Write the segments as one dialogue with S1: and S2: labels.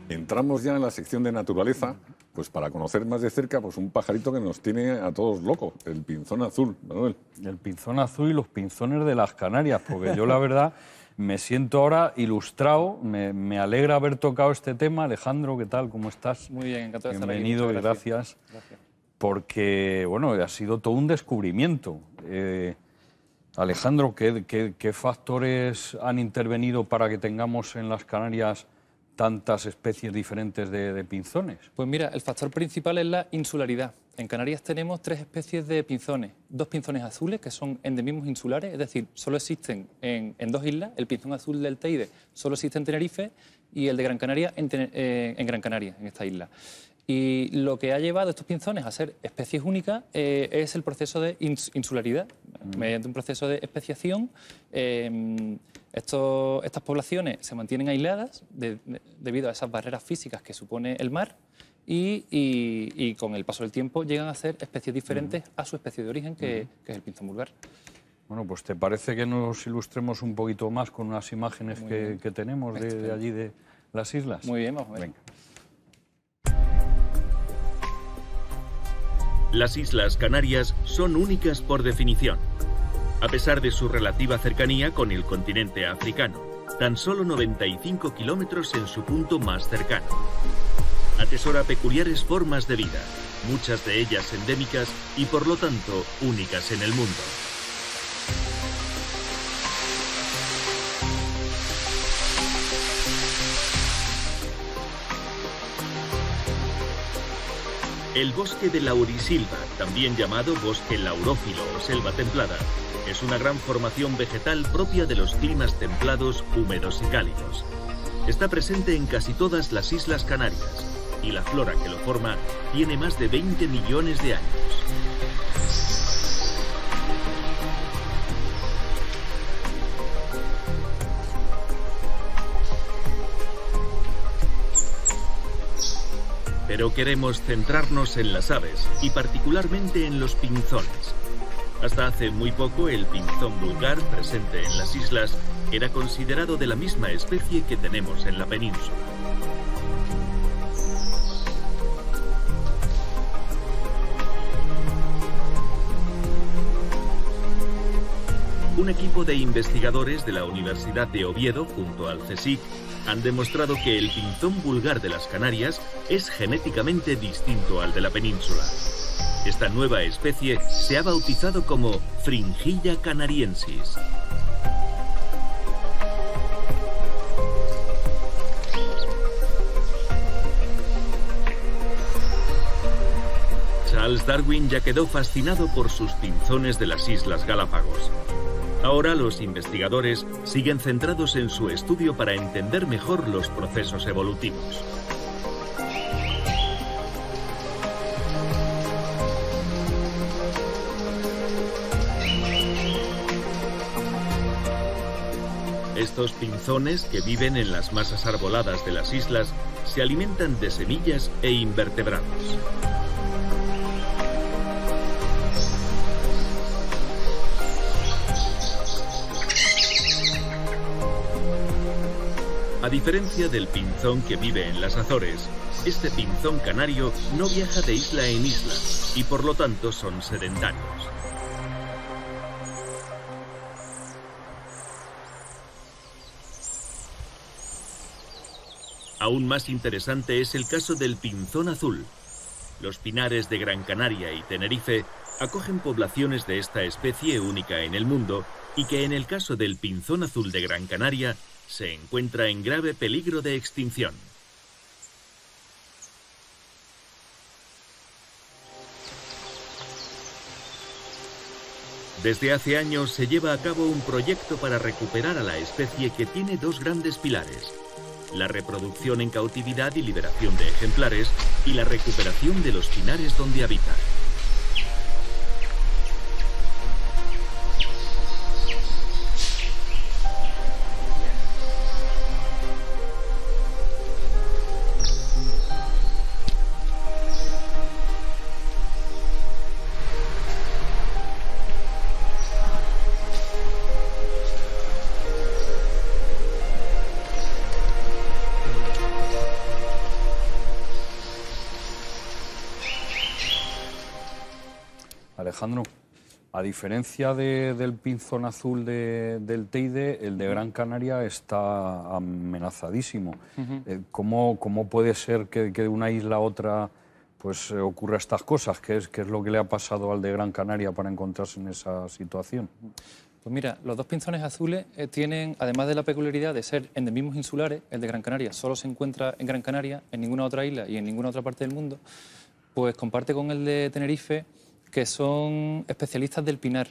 S1: entramos ya en la sección de naturaleza, pues para conocer más de cerca pues un pajarito que nos tiene a todos locos, el pinzón azul, Manuel.
S2: El pinzón azul y los pinzones de las Canarias, porque yo la verdad me siento ahora ilustrado, me alegra haber tocado este tema. Alejandro, ¿qué tal? ¿Cómo estás?
S3: Muy bien, encantado de estar aquí.
S2: Bienvenido y gracias. Porque, bueno, ha sido todo un descubrimiento. Alejandro, ¿qué factores han intervenido para que tengamos en las Canarias tantas especies diferentes de pinzones?
S3: Pues mira, el factor principal es la insularidad. En Canarias tenemos 3 especies de pinzones. 2 pinzones azules, que son endemismos insulares, es decir, solo existen en 2 islas. El pinzón azul del Teide solo existe en Tenerife y el de Gran Canaria en Gran Canaria, en esta isla. Y lo que ha llevado a estos pinzones a ser especies únicas es el proceso de insularidad. Mediante un proceso de especiación, estas poblaciones se mantienen aisladas debido a esas barreras físicas que supone el mar y con el paso del tiempo llegan a ser especies diferentes a su especie de origen, que es el pinzón vulgar.
S2: Bueno, pues ¿te parece que nos ilustremos un poquito más con unas imágenes que tenemos de allí, de las islas?
S3: Muy bien, vamos a ver.
S2: Venga.
S4: Las Islas Canarias son únicas por definición. A pesar de su relativa cercanía con el continente africano, tan solo 95 kilómetros en su punto más cercano. Atesora peculiares formas de vida, muchas de ellas endémicas y por lo tanto únicas en el mundo. El bosque de laurisilva, también llamado bosque laurófilo o selva templada, es una gran formación vegetal propia de los climas templados, húmedos y cálidos. Está presente en casi todas las Islas Canarias y la flora que lo forma tiene más de 20 millones de años. Pero queremos centrarnos en las aves y particularmente en los pinzones. Hasta hace muy poco el pinzón vulgar presente en las islas era considerado de la misma especie que tenemos en la península. Un equipo de investigadores de la Universidad de Oviedo, junto al CSIC, han demostrado que el pinzón vulgar de las Canarias es genéticamente distinto al de la península. Esta nueva especie se ha bautizado como Fringilla canariensis. Charles Darwin ya quedó fascinado por sus pinzones de las Islas Galápagos. Ahora los investigadores siguen centrados en su estudio para entender mejor los procesos evolutivos. Estos pinzones, que viven en las masas arboladas de las islas, se alimentan de semillas e invertebrados. A diferencia del pinzón que vive en las Azores, este pinzón canario no viaja de isla en isla y por lo tanto son sedentarios. Aún más interesante es el caso del pinzón azul. Los pinares de Gran Canaria y Tenerife acogen poblaciones de esta especie única en el mundo y que en el caso del pinzón azul de Gran Canaria se encuentra en grave peligro de extinción. Desde hace años se lleva a cabo un proyecto para recuperar a la especie que tiene 2 grandes pilares: la reproducción en cautividad y liberación de ejemplares y la recuperación de los pinares donde habita.
S2: Alejandro, a diferencia del pinzón azul del Teide, el de Gran Canaria está amenazadísimo. ¿Cómo puede ser que de una isla a otra pues ocurra estas cosas? ¿Qué es lo que le ha pasado al de Gran Canaria para encontrarse en esa situación?
S3: Pues mira, los dos pinzones azules tienen, además de la peculiaridad de ser endemismos insulares, el de Gran Canaria solo se encuentra en Gran Canaria, en ninguna otra isla y en ninguna otra parte del mundo, pues comparte con el de Tenerife, que son especialistas del pinar.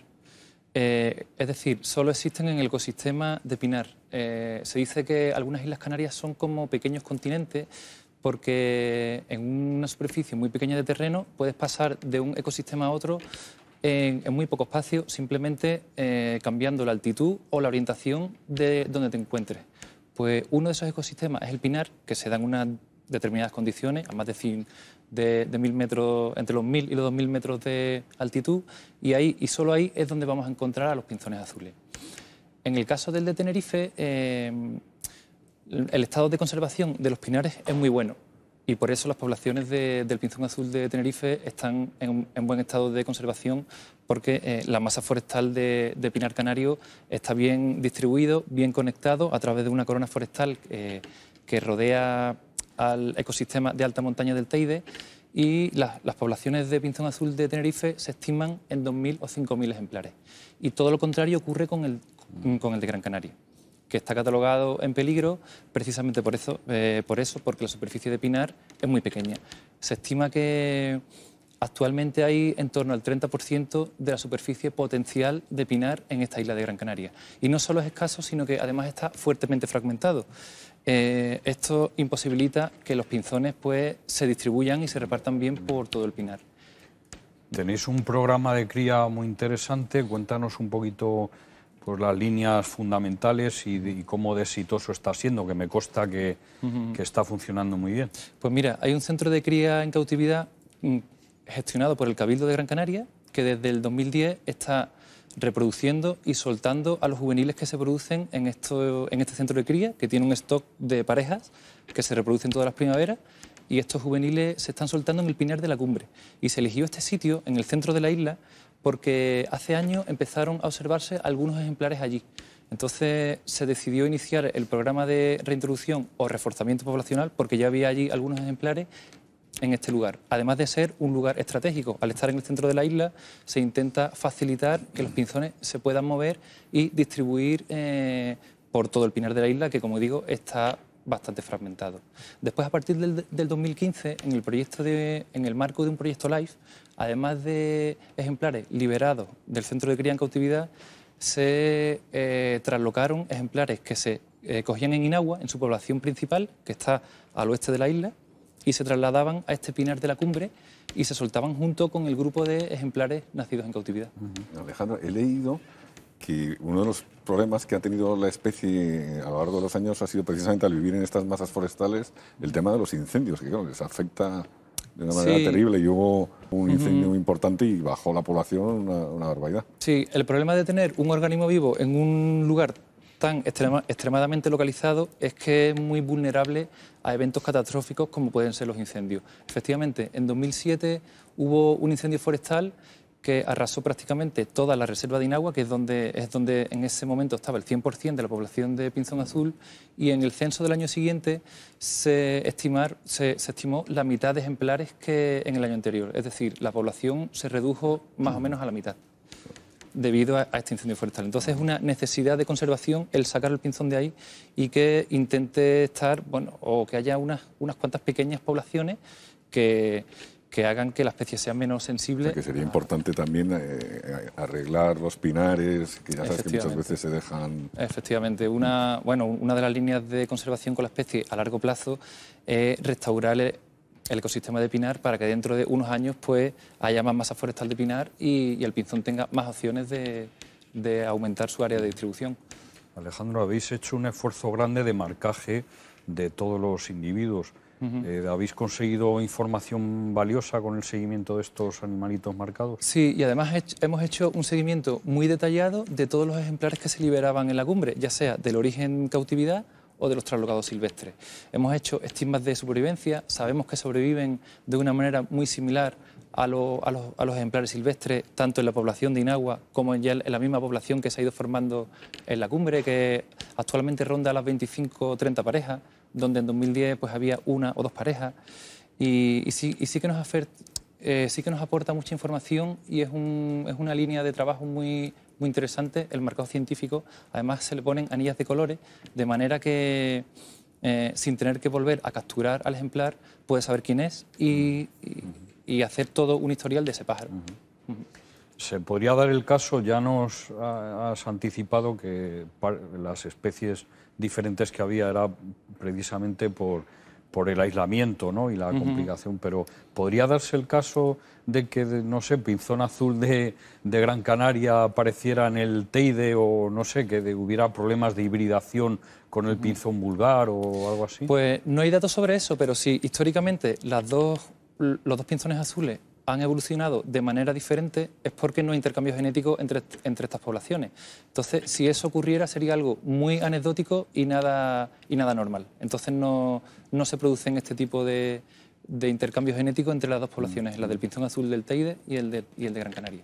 S3: Es decir, solo existen en el ecosistema de pinar. Se dice que algunas islas canarias son como pequeños continentes, porque en una superficie muy pequeña de terreno puedes pasar de un ecosistema a otro en muy poco espacio, simplemente cambiando la altitud o la orientación de donde te encuentres. Pues uno de esos ecosistemas es el pinar, que se da en unas determinadas condiciones, a más de 1.000 metros, entre los 1.000 y los 2.000 metros de altitud, y solo ahí es donde vamos a encontrar a los pinzones azules. En el caso del de Tenerife, el estado de conservación de los pinares es muy bueno. Y por eso las poblaciones del pinzón azul de Tenerife están en buen estado de conservación, porque la masa forestal de pinar canario está bien distribuido, bien conectado a través de una corona forestal que rodea al ecosistema de alta montaña del Teide, y las poblaciones de pinzón azul de Tenerife se estiman en 2.000 o 5.000 ejemplares. Y todo lo contrario ocurre con el de Gran Canaria, que está catalogado en peligro precisamente por eso, porque la superficie de pinar es muy pequeña. Se estima que actualmente hay en torno al 30% de la superficie potencial de pinar en esta isla de Gran Canaria. Y no solo es escaso, sino que además está fuertemente fragmentado. Esto imposibilita que los pinzones pues, se distribuyan y se repartan bien por todo el pinar.
S2: Tenéis un programa de cría muy interesante. Cuéntanos un poquito pues, las líneas fundamentales y cómo de exitoso está siendo, que me consta que está funcionando muy bien.
S3: Pues mira, hay un centro de cría en cautividad gestionado por el Cabildo de Gran Canaria, que desde el 2010 está reproduciendo y soltando a los juveniles que se producen en este centro de cría, que tiene un stock de parejas que se reproducen todas las primaveras, y estos juveniles se están soltando en el Pinar de la Cumbre. Y se eligió este sitio en el centro de la isla porque hace años empezaron a observarse algunos ejemplares allí. Entonces se decidió iniciar el programa de reintroducción o reforzamiento poblacional, porque ya había allí algunos ejemplares en este lugar. Además de ser un lugar estratégico, al estar en el centro de la isla se intenta facilitar que los pinzones se puedan mover y distribuir por todo el pinar de la isla, que como digo está bastante fragmentado. Después, a partir del 2015, en el marco de un proyecto LIFE, además de ejemplares liberados del centro de cría en cautividad, se traslocaron ejemplares que se cogían en Inagua, en su población principal, que está al oeste de la isla, y se trasladaban a este Pinar de la Cumbre y se soltaban junto con el grupo de ejemplares nacidos en cautividad.
S1: Alejandro, he leído que uno de los problemas que ha tenido la especie a lo largo de los años ha sido precisamente al vivir en estas masas forestales el tema de los incendios, que claro, les afecta de una manera terrible, y hubo un incendio muy importante y bajó la población una barbaridad. Sí,
S3: el problema de tener un organismo vivo en un lugar tan extremadamente localizado es que es muy vulnerable a eventos catastróficos como pueden ser los incendios. Efectivamente, en 2007 hubo un incendio forestal que arrasó prácticamente toda la reserva de Inagua, que es donde en ese momento estaba el 100% de la población de pinzón azul, y en el censo del año siguiente se estimó la mitad de ejemplares que en el año anterior. Es decir, la población se redujo más o menos a la mitad debido a este incendio forestal. Entonces es una necesidad de conservación el sacar el pinzón de ahí y que intente estar, bueno, o que haya unas cuantas pequeñas poblaciones que hagan que la especie sea menos sensible. O sea, que sería importante también arreglar los pinares, que ya sabes que muchas veces se dejan. Efectivamente. Una de las líneas de conservación con la especie a largo plazo es restaurar el ecosistema de pinar para que dentro de unos años pues haya más masa forestal de pinar y el pinzón tenga más opciones de aumentar su área de distribución.
S2: Alejandro, habéis hecho un esfuerzo grande de marcaje de todos los individuos. ¿Habéis conseguido información valiosa con el seguimiento de estos animalitos marcados?
S3: Sí, y además hemos hecho un seguimiento muy detallado de todos los ejemplares que se liberaban en la cumbre, ya sea del origen cautividad o de los traslocados silvestres. Hemos hecho estimas de supervivencia, sabemos que sobreviven de una manera muy similar a los ejemplares silvestres, tanto en la población de Inagua como en la misma población que se ha ido formando en la cumbre, que actualmente ronda las 25 o 30 parejas, donde en 2010 pues, había 1 o 2 parejas. Y sí que nos aporta mucha información y es una línea de trabajo muy interesante. El marcado científico, además se le ponen anillas de colores, de manera que sin tener que volver a capturar al ejemplar, puede saber quién es y hacer todo un historial de ese pájaro.
S2: Se podría dar el caso, ya nos has anticipado que las especies diferentes que había era precisamente por el aislamiento, ¿no? Y la complicación, pero ¿podría darse el caso de que, no sé, pinzón azul de Gran Canaria apareciera en el Teide o, no sé, que hubiera problemas de hibridación con el pinzón vulgar o algo así?
S3: Pues no hay datos sobre eso, pero sí, históricamente los dos pinzones azules han evolucionado de manera diferente, es porque no hay intercambio genético entre estas poblaciones. Entonces, si eso ocurriera, sería algo muy anecdótico y nada normal. Entonces, no se producen este tipo de intercambio genético entre las dos poblaciones, la del pinzón azul del Teide y el de Gran Canaria.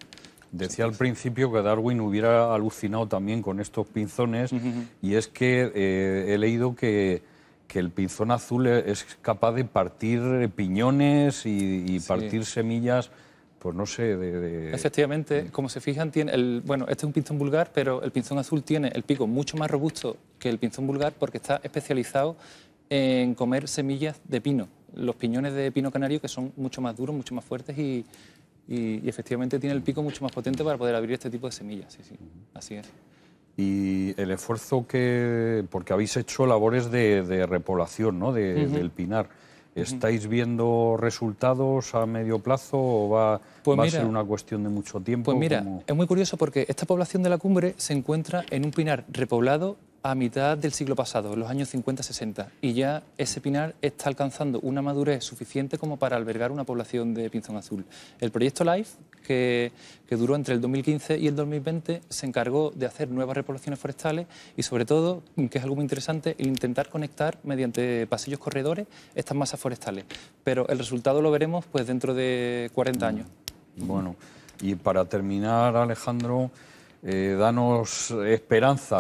S2: Decía al principio que Darwin hubiera alucinado también con estos pinzones, y es que he leído que el pinzón azul es capaz de partir piñones y partir semillas, pues no sé,
S3: Efectivamente, como se fijan, este es un pinzón vulgar, pero el pinzón azul tiene el pico mucho más robusto que el pinzón vulgar porque está especializado en comer semillas de pino, los piñones de pino canario, que son mucho más duros, mucho más fuertes y efectivamente tiene el pico mucho más potente para poder abrir este tipo de semillas. Sí, así es.
S2: Y el esfuerzo porque habéis hecho labores de repoblación, ¿no? del pinar. ¿Estáis viendo resultados a medio plazo o va a ser una cuestión de mucho tiempo?
S3: Pues mira, es muy curioso porque esta población de la cumbre se encuentra en un pinar repoblado a mitad del siglo pasado, en los años 50-60, y ya ese pinar está alcanzando una madurez suficiente como para albergar una población de pinzón azul. El proyecto LIFE, que duró entre el 2015 y el 2020, se encargó de hacer nuevas repoblaciones forestales y, sobre todo, que es algo muy interesante, el intentar conectar mediante pasillos corredores estas masas forestales. Pero el resultado lo veremos pues dentro de 40 años.
S2: Bueno, y para terminar, Alejandro, danos esperanza.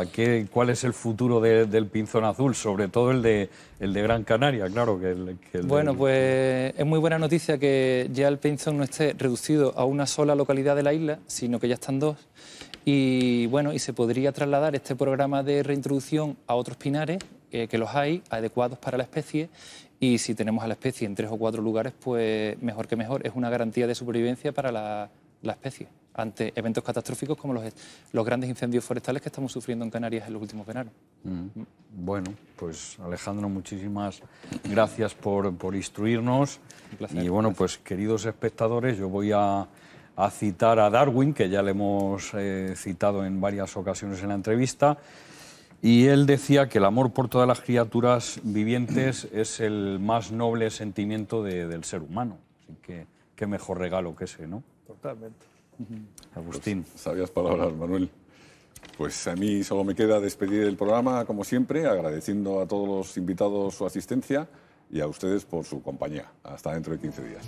S2: ¿Cuál es el futuro del pinzón azul? Sobre todo el de Gran Canaria, claro.
S3: Bueno, pues es muy buena noticia que ya el pinzón no esté reducido a una sola localidad de la isla, sino que ya están 2. Y bueno, y se podría trasladar este programa de reintroducción a otros pinares, que los hay, adecuados para la especie. Y si tenemos a la especie en 3 o 4 lugares, pues mejor que mejor. Es una garantía de supervivencia para la especie ante eventos catastróficos como los grandes incendios forestales que estamos sufriendo en Canarias en los últimos veranos.
S2: Bueno, pues Alejandro, muchísimas gracias por instruirnos.
S3: Un placer.
S2: Y bueno, pues queridos espectadores, yo voy a citar a Darwin, que ya le hemos citado en varias ocasiones en la entrevista, y él decía que el amor por todas las criaturas vivientes es el más noble sentimiento del ser humano. Así que qué mejor regalo que ese, ¿no?
S5: Totalmente.
S2: Agustín.
S1: Pues, sabias palabras, Manuel. Pues a mí solo me queda despedir el programa, como siempre, agradeciendo a todos los invitados su asistencia y a ustedes por su compañía. Hasta dentro de 15 días.